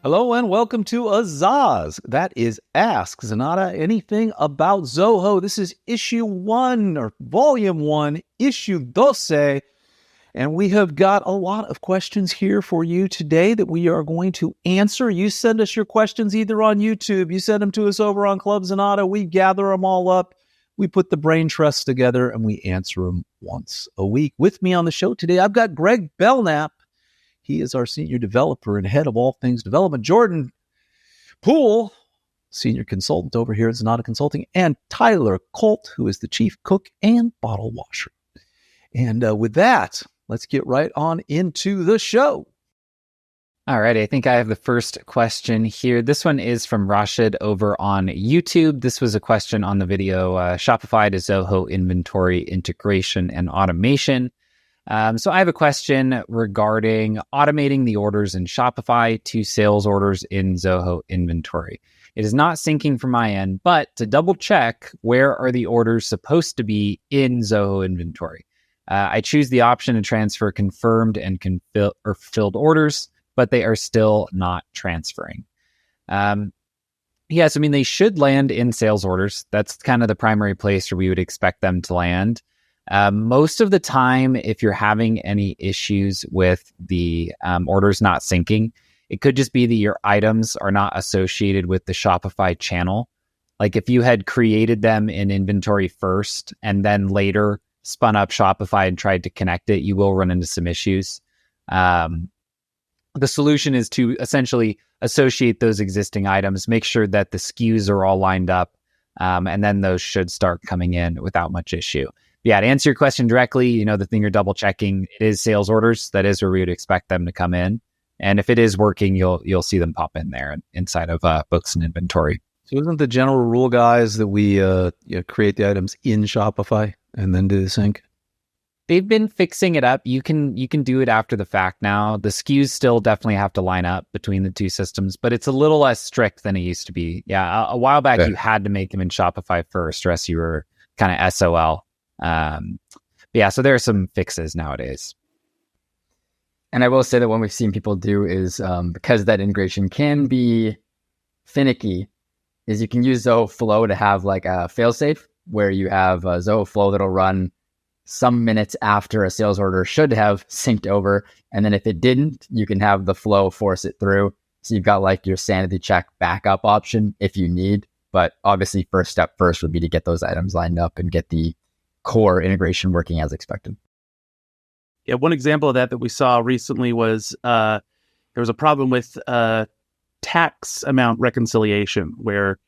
Hello and welcome to AZAAZ. That is Ask Zenatta Anything About Zoho. This is issue 1 or volume 1, issue 12. And we have got a lot of questions here for you today that we are going to answer. You send us your questions either on YouTube, you send them to us over on Club Zenatta. We gather them all up. We put the brain trusts together and we answer them once a week. With me on the show today, I've got Greg Belknap. He is our senior developer and head of all things development. Jordan Poole, senior consultant over here at Zenatta Consulting. And Tyler Colt, who is the chief cook and bottle washer. And with that, let's get right on into the show. All right, I think I have the first question here. This one is from Rashid over on YouTube. This was a question on the video, Shopify to Zoho inventory integration and automation. So I have a question regarding automating the orders in Shopify to sales orders in Zoho inventory. It is not syncing from my end, but to double check, where are the orders supposed to be in Zoho inventory? I choose the option to transfer confirmed and filled orders, but they are still not transferring. Yes, I mean, they should land in sales orders. That's kind of the primary place where we would expect them to land. Most of the time, if you're having any issues with the orders not syncing, it could just be that your items are not associated with the Shopify channel. Like if you had created them in inventory first and then later spun up Shopify and tried to connect it, you will run into some issues. The solution is to essentially associate those existing items, make sure that the SKUs are all lined up, and then those should start coming in without much issue. Yeah, to answer your question directly, the thing you're double checking, it is sales orders. That is where we would expect them to come in. And if it is working, you'll see them pop in there inside of books and inventory. So isn't the general rule, guys, that we create the items in Shopify and then do the sync? They've been fixing it up. You can do it after the fact now. The SKUs still definitely have to line up between the two systems, but it's a little less strict than it used to be. Yeah, a while back, You had to make them in Shopify first, or else you were kind of SOL. So there are some fixes nowadays. And I will say that what we've seen people do is, because that integration can be finicky, is you can use Zoho Flow to have like a failsafe where you have a Zoho Flow that'll run some minutes after a sales order should have synced over. And then if it didn't, you can have the flow force it through. So you've got like your sanity check backup option if you need. But obviously first step first would be to get those items lined up and get the core integration working as expected. Yeah, one example of that we saw recently was there was a problem with tax amount reconciliation where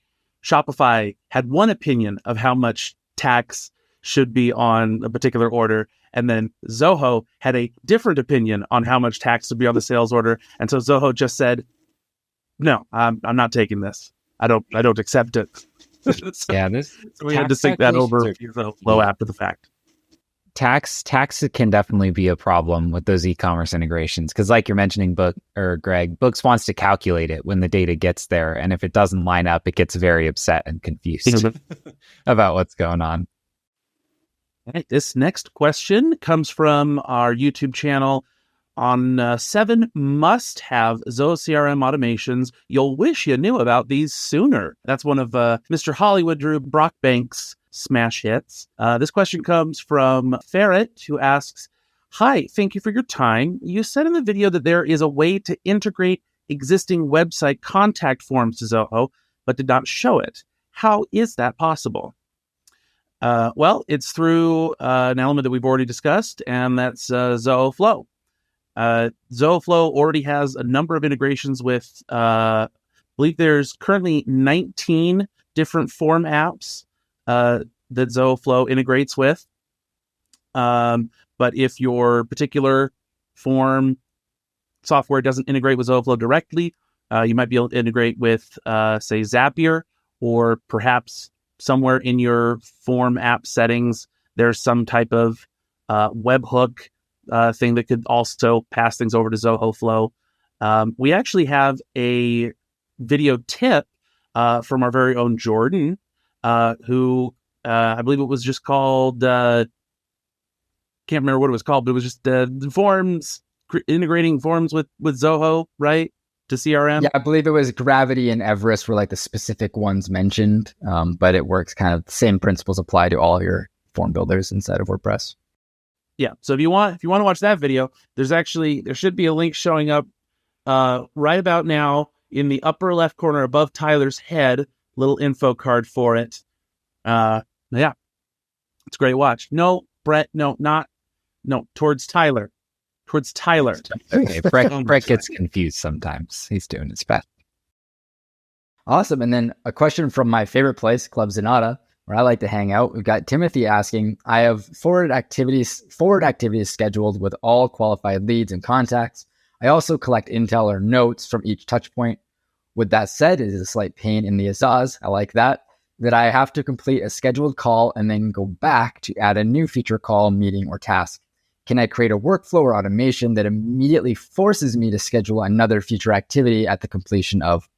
Shopify had one opinion of how much tax should be on a particular order, and then Zoho had a different opinion on how much tax should be on the sales order. And so Zoho just said, "No, I'm not taking this. I don't accept it." So we had to sync that over Flow after the fact. Tax can definitely be a problem with those e-commerce integrations because, like you're mentioning, Greg, Books wants to calculate it when the data gets there, and if it doesn't line up, it gets very upset and confused about what's going on. All right, this next question comes from our YouTube channel on 7 must-have Zoho CRM automations you'll wish you knew about these sooner. That's one of Mr. Hollywood Drew Brockbank's smash hits. This question comes from Ferret, who asks, "Hi, thank you for your time. You said in the video that there is a way to integrate existing website contact forms to Zoho, but did not show it. How is that possible?" Well, it's through an element that we've already discussed, and that's Zoho Flow. Zoho Flow already has a number of integrations with, I believe there's currently 19 different form apps that Zoho Flow integrates with. But if your particular form software doesn't integrate with Zoho Flow directly, you might be able to integrate with, say, Zapier, or perhaps somewhere in your form app settings, there's some type of webhook thing that could also pass things over to Zoho Flow. We actually have a video tip from our very own Jordan, who I believe it was just called, can't remember what it was called, but it was just the forms, integrating forms with Zoho, right? to CRM? Yeah, I believe it was Gravity and Everest were like the specific ones mentioned, but it works kind of the same principles apply to all your form builders inside of WordPress. Yeah. So if you want to watch that video, there should be a link showing up right about now in the upper left corner above Tyler's head, little info card for it. Yeah, it's a great watch. No, Brett, no, towards Tyler. Okay, Brett gets confused sometimes. He's doing his best. Awesome. And then a question from my favorite place, Club Zenatta, where I like to hang out. We've got Timothy asking, I have forward activities scheduled with all qualified leads and contacts. I also collect intel or notes from each touch point. With that said, it is a slight pain in the AZAAZ. I like that I have to complete a scheduled call and then go back to add a new feature call, meeting, or task. Can I create a workflow or automation that immediately forces me to schedule another future activity at the completion of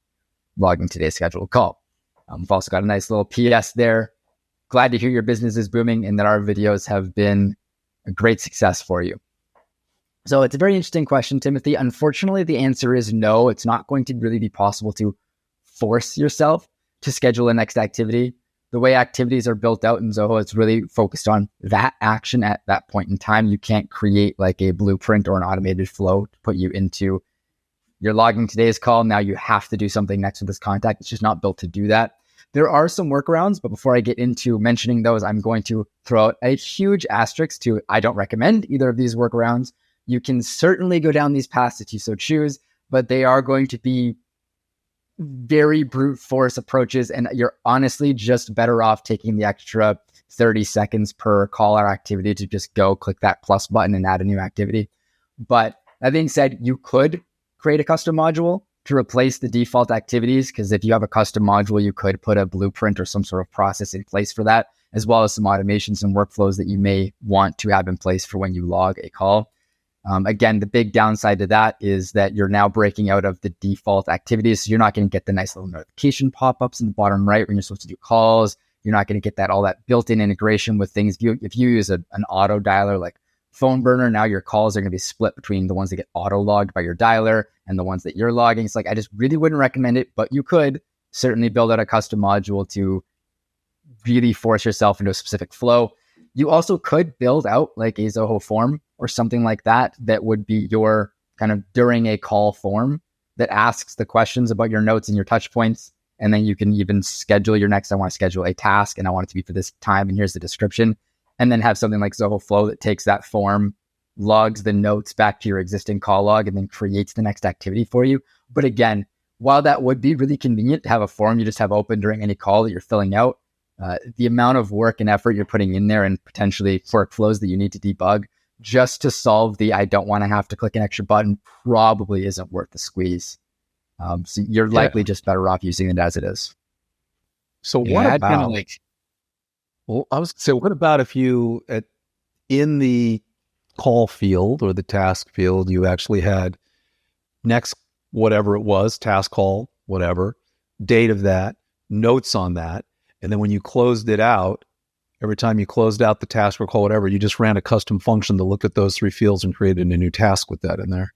logging today's scheduled call? We've also got a nice little PS there. Glad to hear your business is booming and that our videos have been a great success for you. So it's a very interesting question, Timothy. Unfortunately, the answer is no. It's not going to really be possible to force yourself to schedule a next activity. The way activities are built out in Zoho, it's really focused on that action at that point in time. You can't create like a blueprint or an automated flow to put you into, you're logging today's call, now you have to do something next with this contact. It's just not built to do that. There are some workarounds, but before I get into mentioning those, I'm going to throw out a huge asterisk to, I don't recommend either of these workarounds. You can certainly go down these paths if you so choose, but they are going to be very brute force approaches, and you're honestly just better off taking the extra 30 seconds per call or activity to just go click that plus button and add a new activity. But that being said, you could create a custom module to replace the default activities, because if you have a custom module, you could put a blueprint or some sort of process in place for that, as well as some automations and workflows that you may want to have in place for when you log a call. Again, the big downside to that is that you're now breaking out of the default activities. So you're not going to get the nice little notification pop-ups in the bottom right when you're supposed to do calls. You're not going to get all that built-in integration with things. If you use an auto dialer like Phone Burner, now your calls are going to be split between the ones that get auto-logged by your dialer and the ones that you're logging. It's like, I just really wouldn't recommend it, but you could certainly build out a custom module to really force yourself into a specific flow. You also could build out like a Zoho form or something like that would be your kind of during a call form that asks the questions about your notes and your touch points. And then you can even schedule your next, I want to schedule a task and I want it to be for this time. And here's the description. And then have something like Zoho Flow that takes that form, logs the notes back to your existing call log, and then creates the next activity for you. But again, while that would be really convenient to have a form you just have open during any call that you're filling out, the amount of work and effort you're putting in there and potentially workflows that you need to debug just to solve the I don't want to have to click an extra button probably isn't worth the squeeze. So you're likely just better off using it as it is. So what about well, I was so what about if you in the call field or the task field, you actually had next whatever it was, task call, whatever, date of that, notes on that. And then when you closed it out, every time you closed out the task or call, whatever, you just ran a custom function to look at those three fields and created a new task with that in there.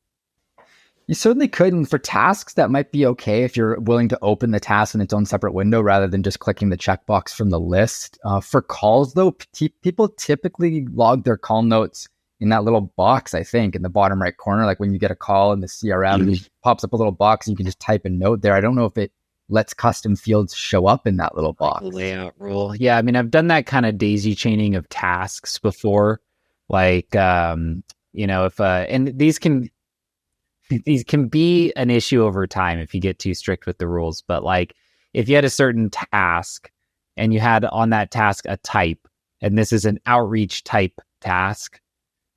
You certainly could. And for tasks, that might be okay if you're willing to open the task in its own separate window rather than just clicking the checkbox from the list. For calls, though, people typically log their call notes in that little box, I think, in the bottom right corner. Like when you get a call in the CRM, it pops up a little box and you can just type a note there. I don't know if it lets custom fields show up in that little box. Layout rule. Yeah, I mean, I've done that kind of daisy chaining of tasks before. Like, if and these can be an issue over time if you get too strict with the rules. But like, if you had a certain task and you had on that task a type, and this is an outreach type task,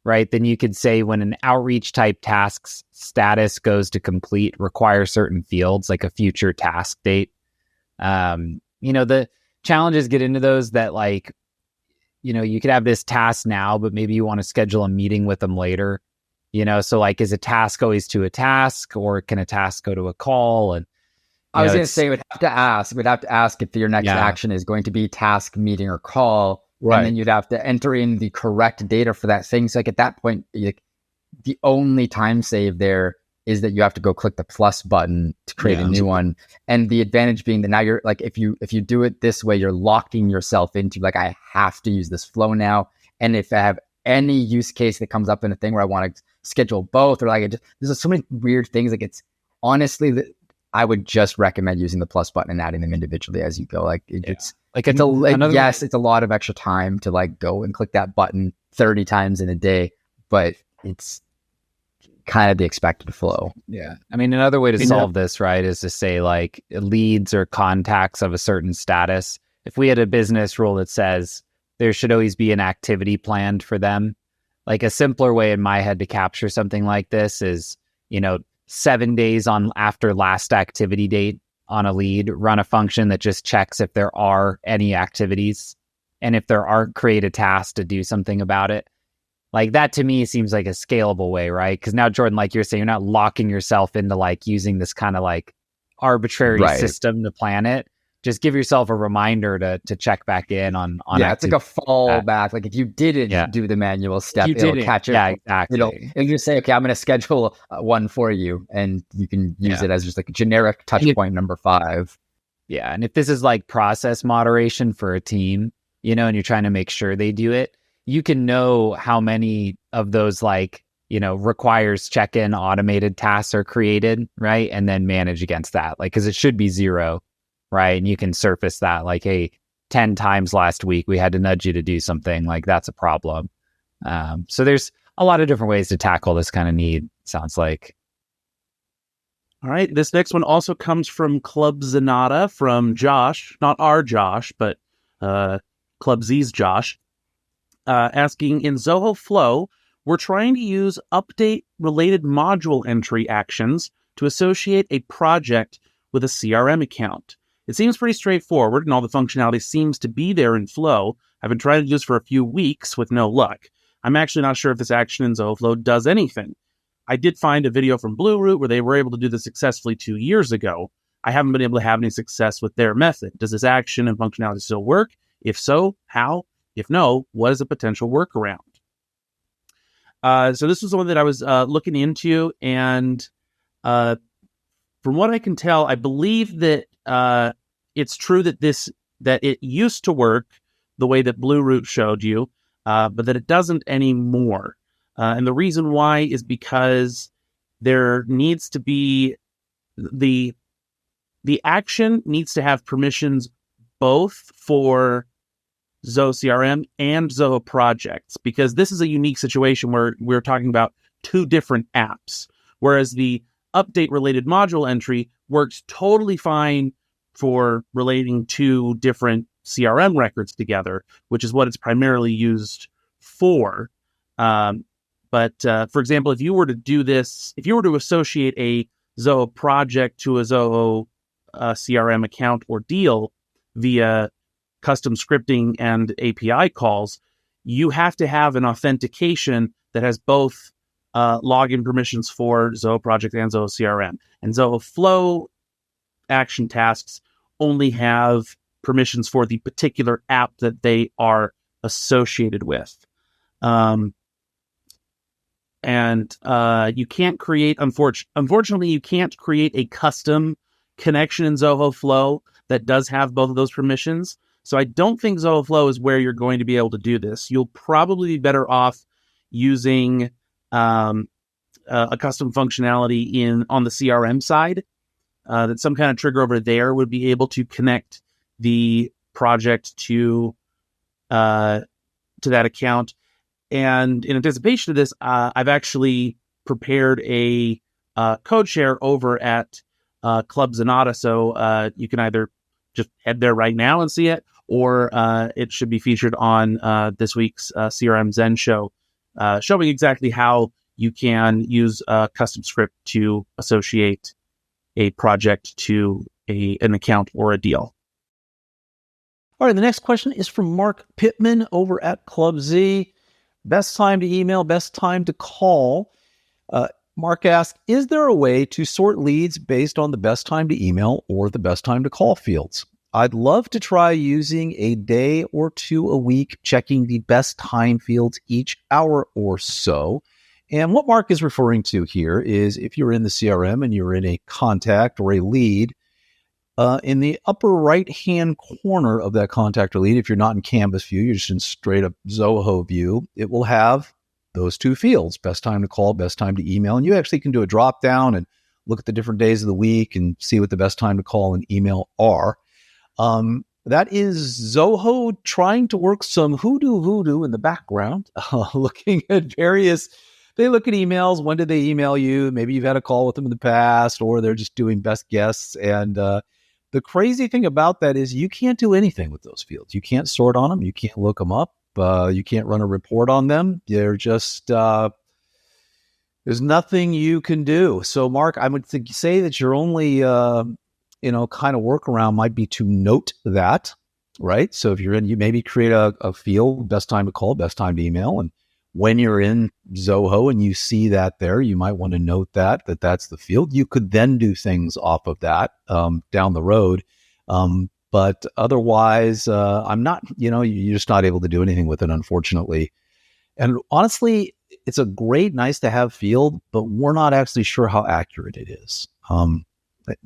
right? Then you could say when an outreach type task's status goes to complete, require certain fields like a future task date. The challenges get into those that like, you could have this task now, but maybe you want to schedule a meeting with them later. So like, is a task always to a task, or can a task go to a call? And I was going to say, we'd have to ask if your next action is going to be task, meeting, or call. Right. And then you'd have to enter in the correct data for that thing. So like at that point, the only time save there is that you have to go click the plus button to create a new one. And the advantage being that now you're like, if you do it this way, you're locking yourself into like, I have to use this flow now. And if I have any use case that comes up in a thing where I want to schedule both, or like, there's so many weird things. Like, it's honestly, I would just recommend using the plus button and adding them individually as you go. Like it's a lot of extra time to like go and click that button 30 times in a day, but it's kind of the expected flow. Yeah. I mean, another way to solve this, right, is to say like leads or contacts of a certain status. If we had a business rule that says there should always be an activity planned for them, like a simpler way in my head to capture something like this is, 7 days on after last activity date on a lead, run a function that just checks if there are any activities. And if there aren't, create a task to do something about it. Like that to me seems like a scalable way, right? Because now, Jordan, like you're saying, you're not locking yourself into like using this kind of like arbitrary system to plan it. Just give yourself a reminder to check back in on it's like a fallback. Like if you didn't do the manual step, it'll catch it. Yeah, exactly. It'll just say, okay, I'm going to schedule one for you, and you can use it as just like a generic touch point number 5. Yeah, and if this is like process moderation for a team, and you're trying to make sure they do it, you can know how many of those like, requires check-in automated tasks are created, right? And then manage against that, like, because it should be 0. Right. And you can surface that like, hey, 10 times last week, we had to nudge you to do something, like that's a problem. So there's a lot of different ways to tackle this kind of need, sounds like. All right. This next one also comes from Club Zenatta from Josh, not our Josh, but Club Z's Josh, asking, in Zoho Flow, we're trying to use update-related module entry actions to associate a project with a CRM account. It seems pretty straightforward, and all the functionality seems to be there in Flow. I've been trying to do this for a few weeks with no luck. I'm actually not sure if this action in Zoho Flow does anything. I did find a video from BlueRoot where they were able to do this successfully 2 years ago. I haven't been able to have any success with their method. Does this action and functionality still work? If so, how? If no, what is a potential workaround? So this was the one that I was looking into, and from what I can tell, I believe that it's true that it used to work the way that BlueRoot showed you, but that it doesn't anymore. And the reason why is because there needs to be the action needs to have permissions both for Zoho CRM and Zoho projects, because this is a unique situation where we're talking about 2 different apps, whereas the update-related module entry works totally fine for relating 2 different CRM records together, which is what it's primarily used for. But for example, if you were to do this, if you were to associate a Zoho project to a Zoho CRM account or deal via custom scripting and API calls, you have to have an authentication that has both login permissions for Zoho Project and Zoho CRM. And Zoho Flow action tasks only have permissions for the particular app that they are associated with. And you can't create, unfortunately, you can't create a custom connection in Zoho Flow that does have both of those permissions. So I don't think Zoho Flow is where you're going to be able to do this. You'll probably be better off using a custom functionality on the CRM side. That some kind of trigger over there would be able to connect the project to that account. And in anticipation of this, I've actually prepared a code share over at Club Zenatta. So you can either just head there right now and see it, or it should be featured on this week's CRM Zen show, showing exactly how you can use a custom script to associate a project to an account or a deal. All right, the next question is from Mark Pittman over at Club Z. Best time to email, best time to call. Mark asks, is there a way to sort leads based on the best time to email or the best time to call fields? I'd love to try using a day or 2 a week, checking the best time fields each hour or so. And what Mark is referring to here is if you're in the CRM and you're in a contact or a lead, in the upper right-hand corner of that contact or lead, if you're not in Canvas view, you're just in straight up Zoho view, it will have those two fields, best time to call, best time to email. And you actually can do a drop down and look at the different days of the week and see what the best time to call and email are. That is Zoho trying to work some hoodoo in the background, looking at various. They look at emails. When did they email you? Maybe you've had a call with them in the past, or they're just doing best guess. And the crazy thing about that is you can't do anything with those fields. You can't sort on them. You can't look them up. You can't run a report on them. They're just, there's nothing you can do. So Mark, I would say that your only, kind of workaround might be to note that, right? So if you're in, you maybe create a field, best time to call, best time to email. And when you're in Zoho and you see that there, you might want to note that's the field. You could then do things off of that down the road. But otherwise, I'm not, you're just not able to do anything with it, unfortunately. And honestly, it's a great, nice to have field, but we're not actually sure how accurate it is.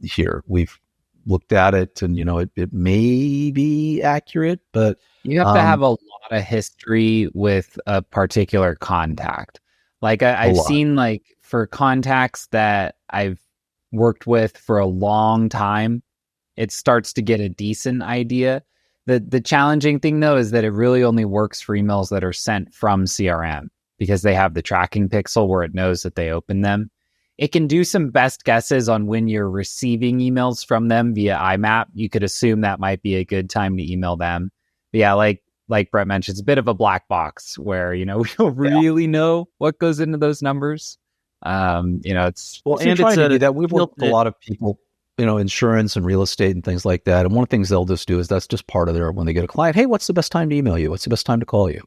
Here, we've looked at it and, it may be accurate, but you have to have a lot of history with a particular contact. Like I've seen, like, for contacts that I've worked with for a long time, it starts to get a decent idea. The challenging thing, though, is that it really only works for emails that are sent from CRM because they have the tracking pixel where it knows that they open them. It can do some best guesses on when you're receiving emails from them via IMAP. You could assume that might be a good time to email them. But yeah, like Brett mentioned, it's a bit of a black box where, we don't really know what goes into those numbers. It's... Well, and trying to do that, we've worked with a lot of people, insurance and real estate and things like that. And one of the things they'll just do is that's just part of their, when they get a client, hey, what's the best time to email you? What's the best time to call you?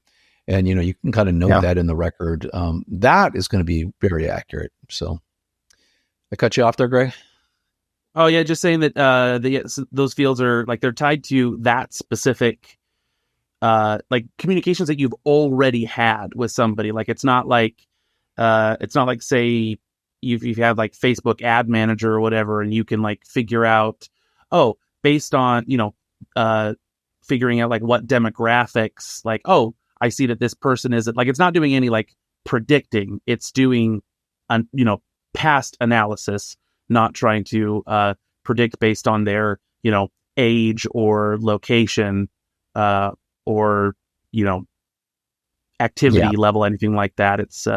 And, you can kind of note that in the record. That is going to be very accurate. So I cut you off there, Greg? Oh, yeah. Just saying that those fields are like, they're tied to that specific, like communications that you've already had with somebody. Like, it's not like say you have like Facebook ad manager or whatever, and you can like figure out, based on, figuring out like what demographics, like, I see that this person is like, it's not doing any like predicting, it's doing, past analysis, not trying to predict based on their, age or location, or, activity level, anything like that. It's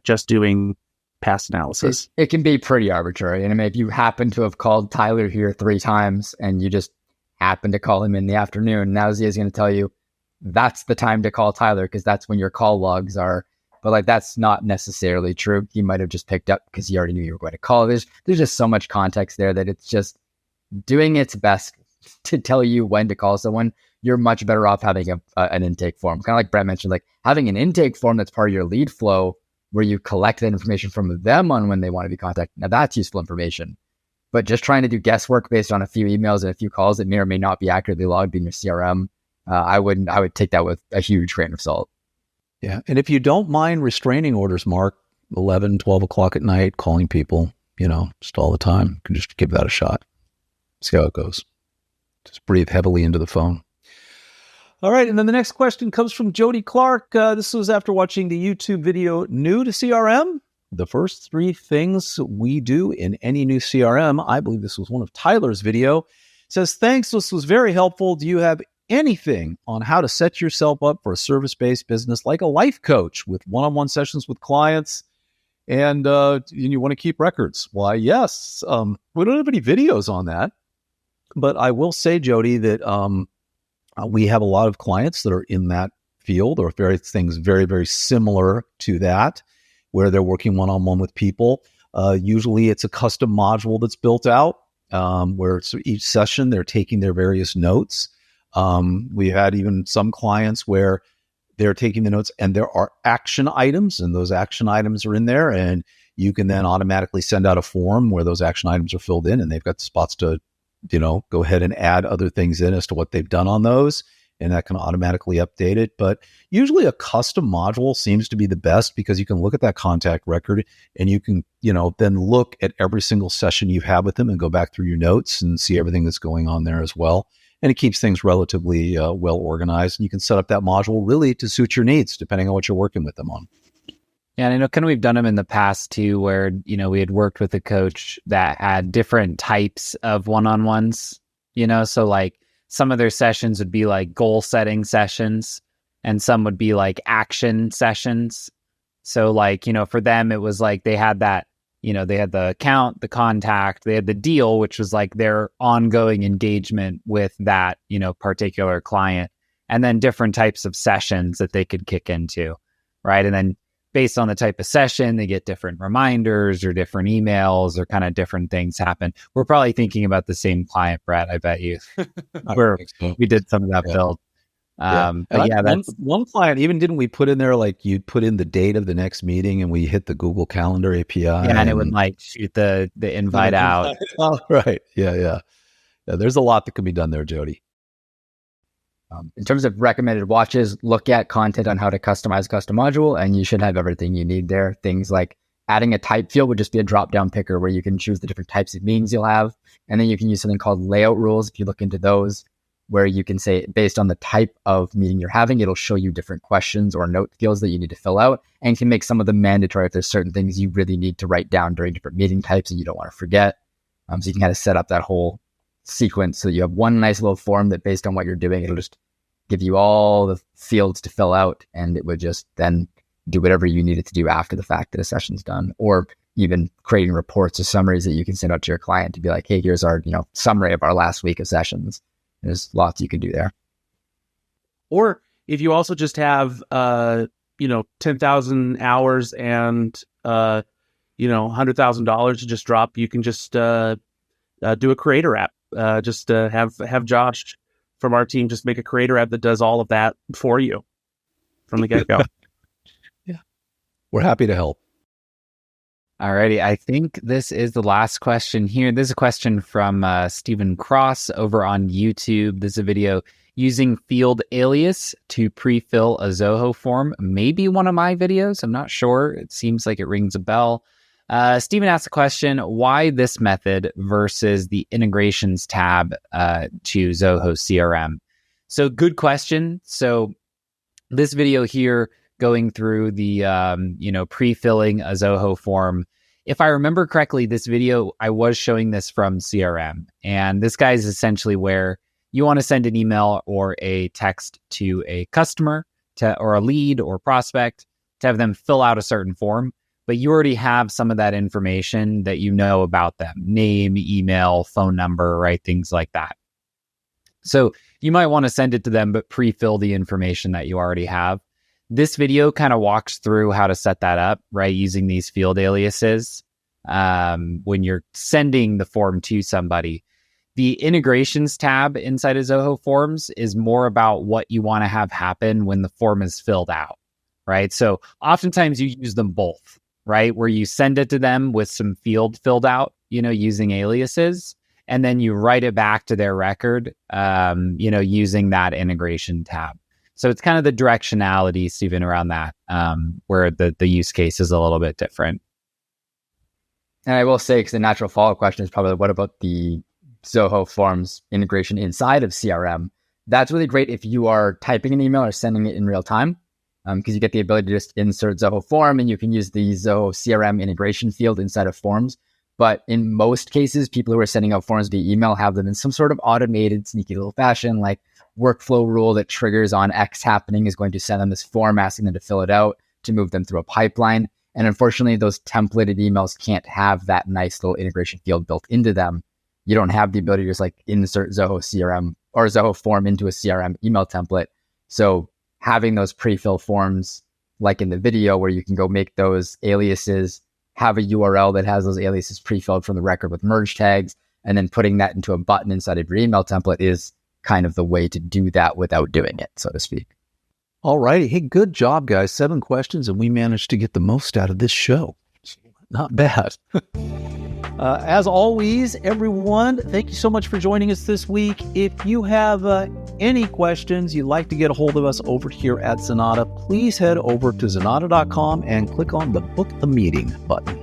just doing past analysis. It can be pretty arbitrary. And I mean, if you happen to have called Tyler here 3 times and you just happen to call him in the afternoon, now Zia is going to tell you that's the time to call Tyler because that's when your call logs are. But like, that's not necessarily true. He might have just picked up because he already knew you were going to call. There's just so much context there that it's just doing its best to tell you when to call someone. You're much better off having an intake form. Kind of like Brett mentioned, like having an intake form that's part of your lead flow where you collect that information from them on when they want to be contacted. Now that's useful information. But just trying to do guesswork based on a few emails and a few calls that may or may not be accurately logged in your CRM, I would take that with a huge grain of salt. Yeah. And if you don't mind restraining orders, Mark, 11, 12 o'clock at night, calling people, just all the time, you can just give that a shot. See how it goes. Just breathe heavily into the phone. All right. And then the next question comes from Jody Clark. This was after watching the YouTube video, New to CRM. The first 3 things we do in any new CRM. I believe this was one of Tyler's video. It says, thanks. This was very helpful. Do you have anything on how to set yourself up for a service-based business like a life coach with one-on-one sessions with clients and you want to keep records? Why, yes. We don't have any videos on that. But I will say, Jody, that we have a lot of clients that are in that field or things very, very similar to that, where they're working one-on-one with people. Usually it's a custom module that's built out where it's each session they're taking their various notes. We had even some clients where they're taking the notes and there are action items, and those action items are in there, and you can then automatically send out a form where those action items are filled in, and they've got the spots to, go ahead and add other things in as to what they've done on those. and that can automatically update it. But usually a custom module seems to be the best because you can look at that contact record and you can, then look at every single session you've had with them and go back through your notes and see everything that's going on there as well. And it keeps things relatively well organized. And you can set up that module really to suit your needs, depending on what you're working with them on. Yeah, and I know kind of we've done them in the past too, where, we had worked with a coach that had different types of one-on-ones, so like some of their sessions would be like goal setting sessions and some would be like action sessions. So like, for them, it was like they had that, they had the account, the contact, they had the deal, which was like their ongoing engagement with that, particular client, and then different types of sessions that they could kick into, right? And then based on the type of session, they get different reminders or different emails or kind of different things happen. We're probably thinking about the same client, Brett, I bet you. We did some of that build. One client, even didn't we put in there, like you put in the date of the next meeting and we hit the Google Calendar API. Yeah, and it would like shoot the invite out. Oh, right. Yeah. There's a lot that can be done there, Jody. In terms of recommended watches, look at content on how to customize a custom module, and you should have everything you need there. Things like adding a type field would just be a drop-down picker where you can choose the different types of meetings you'll have. And then you can use something called layout rules. If you look into those, where you can say, based on the type of meeting you're having, it'll show you different questions or note fields that you need to fill out, and can make some of them mandatory if there's certain things you really need to write down during different meeting types and you don't want to forget. So you can kind of set up that whole sequence so you have one nice little form that based on what you're doing, it'll just give you all the fields to fill out, and it would just then do whatever you need it to do after the fact that a session's done, or even creating reports or summaries that you can send out to your client to be like, hey, here's our summary of our last week of sessions. There's lots you can do there. Or if you also just have 10,000 hours and $100,000 to just drop, you can just do a creator app. Have Josh from our team just make a creator app that does all of that for you from the get-go. Yeah. We're happy to help. Alrighty, I think this is the last question here. This is a question from Stephen Cross over on YouTube. This is a video using field alias to pre-fill a Zoho form. Maybe one of my videos, I'm not sure. It seems like it rings a bell. Stephen asked the question, why this method versus the integrations tab to Zoho CRM? So good question. So this video here going through the, pre-filling a Zoho form. If I remember correctly, this video, I was showing this from CRM. And this guy is essentially where you want to send an email or a text to a customer or a lead or prospect to have them fill out a certain form. But you already have some of that information that you know about them, name, email, phone number, right? Things like that. So you might want to send it to them, but pre-fill the information that you already have. This video kind of walks through how to set that up, right? Using these field aliases when you're sending the form to somebody. The integrations tab inside of Zoho Forms is more about what you want to have happen when the form is filled out, right? So oftentimes you use them both, right? Where you send it to them with some field filled out, using aliases, and then you write it back to their record, using that integration tab. So it's kind of the directionality, Stephen, around that, where the use case is a little bit different. And I will say, because the natural follow-up question is probably, what about the Zoho Forms integration inside of CRM? That's really great if you are typing an email or sending it in real time, because you get the ability to just insert Zoho Form, and you can use the Zoho CRM integration field inside of Forms. But in most cases, people who are sending out forms via email have them in some sort of automated, sneaky little fashion, like workflow rule that triggers on X happening is going to send them this form asking them to fill it out to move them through a pipeline. And unfortunately, those templated emails can't have that nice little integration field built into them. You don't have the ability to just like insert Zoho CRM or Zoho form into a CRM email template. So having those pre-fill forms, like in the video where you can go make those aliases, have a URL that has those aliases pre-filled from the record with merge tags, and then putting that into a button inside of your email template is kind of the way to do that without doing it, so to speak. All righty. Hey, good job, guys. 7 questions, and we managed to get the most out of this show. Not bad. As always, everyone, thank you so much for joining us this week. If you have any questions you'd like to get a hold of us over here at Zenatta, please head over to zenatta.com and click on the Book a Meeting button.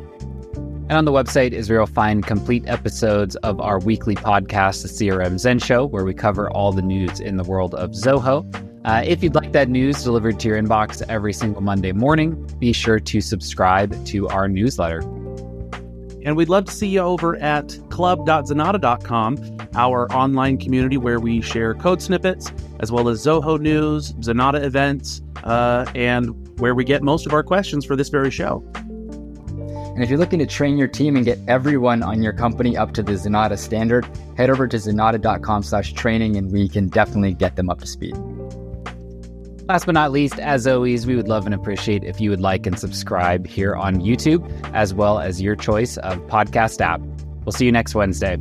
And on the website is where you'll find complete episodes of our weekly podcast, The CRM Zen Show, where we cover all the news in the world of Zoho. If you'd like that news delivered to your inbox every single Monday morning, be sure to subscribe to our newsletter. And we'd love to see you over at club.zenatta.com, our online community where we share code snippets, as well as Zoho news, Zenatta events, and where we get most of our questions for this very show. And if you're looking to train your team and get everyone on your company up to the Zenatta standard, head over to zenatta.com/training and we can definitely get them up to speed. Last but not least, as always, we would love and appreciate if you would like and subscribe here on YouTube, as well as your choice of podcast app. We'll see you next Wednesday.